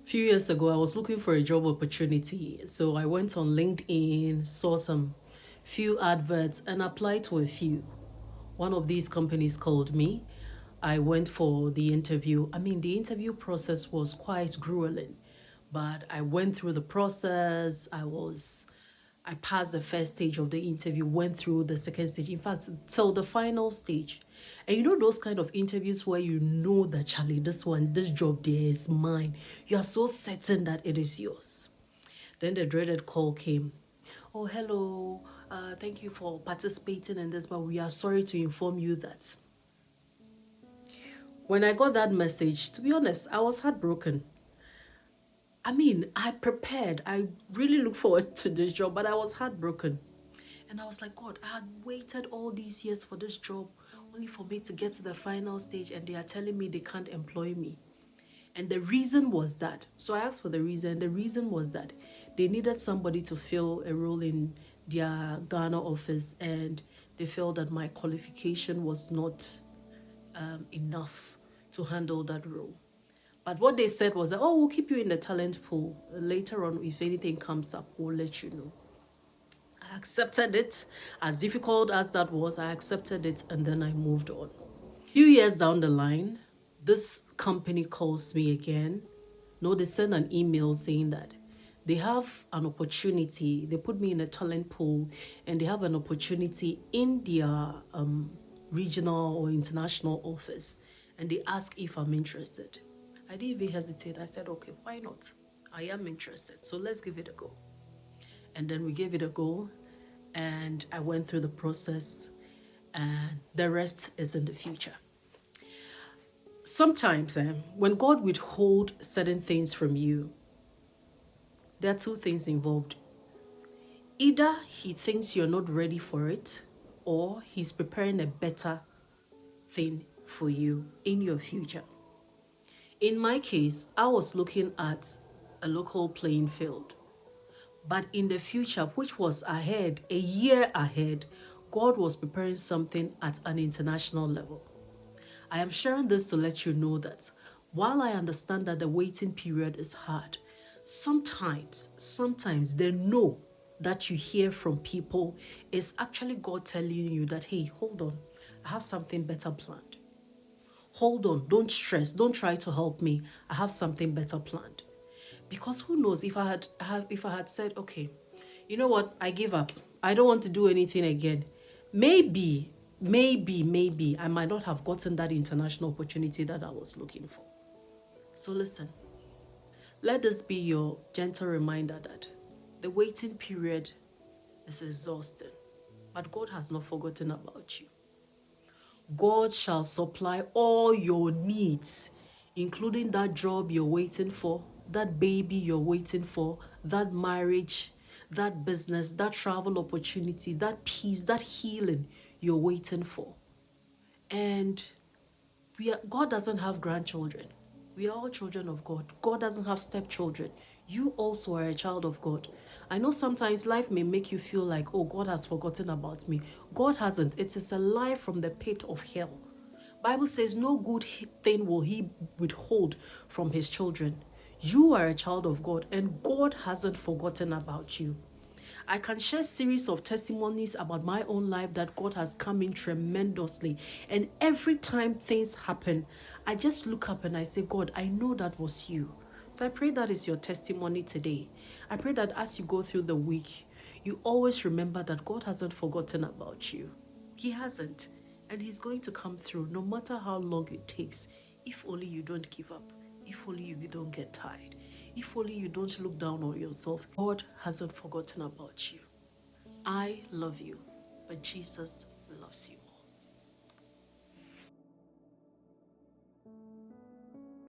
Few years ago, I was looking for a job opportunity. So I went on LinkedIn, saw some few adverts, and applied to a few. One of these companies called me. I went for the interview. I mean, the interview process was quite grueling, but I went through the process. I passed the first stage of the interview, went through the second stage, in fact, till the final stage. And you know those kind of interviews where you know that, Charlie, this job there is mine. You are so certain that it is yours. Then the dreaded call came. Oh, hello. Thank you for participating in this, but we are sorry to inform you that. When I got that message, to be honest, I was heartbroken. I mean, I prepared. I really looked forward to this job, but I was heartbroken. And I was like, God, I had waited all these years for this job, only for me to get to the final stage, and they are telling me they can't employ me. And the reason was that. So I asked for the reason. The reason was that they needed somebody to fill a role in their Ghana office, and they felt that my qualification was not enough to handle that role. But what they said was that, oh, we'll keep you in the talent pool. Later on, if anything comes up, we'll let you know. I accepted it. As difficult as that was, I accepted it, and then I moved on. A few years down the line, this company calls me again. No, they send an email saying that they have an opportunity. They put me in a talent pool, and they have an opportunity in their regional or international office. And they ask if I'm interested. I didn't even hesitate. I said, okay, why not? I am interested. So let's give it a go. And then we gave it a go, and I went through the process, and the rest is in the future. Sometimes when God withhold certain things from you, there are two things involved. Either he thinks you're not ready for it, or he's preparing a better thing for you in your future. In my case, I was looking at a local playing field. But in the future, which was ahead, a year ahead, God was preparing something at an international level. I am sharing this to let you know that while I understand that the waiting period is hard, sometimes the no that you hear from people is actually God telling you that, hey, hold on, I have something better planned. Hold on, don't stress, don't try to help me. I have something better planned. Because who knows, if I had said, okay, you know what, I give up. I don't want to do anything again. Maybe I might not have gotten that international opportunity that I was looking for. So listen, let this be your gentle reminder that the waiting period is exhausting, but God has not forgotten about you. God shall supply all your needs, including that job you're waiting for, that baby you're waiting for, that marriage, that business, that travel opportunity, that peace, that healing you're waiting for. And God doesn't have grandchildren. We are all children of God. God doesn't have stepchildren. You also are a child of God. I know sometimes life may make you feel like, oh, God has forgotten about me. God hasn't. It is a lie from the pit of hell. Bible says no good thing will he withhold from his children. You are a child of God, and God hasn't forgotten about you. I can share series of testimonies about my own life that God has come in tremendously. And every time things happen, I just look up and I say, God, I know that was you. So I pray that is your testimony today. I pray that as you go through the week, you always remember that God hasn't forgotten about you. He hasn't. And he's going to come through no matter how long it takes. If only you don't give up. If only you don't get tired. If only you don't look down on yourself. God hasn't forgotten about you. I love you, but Jesus loves you.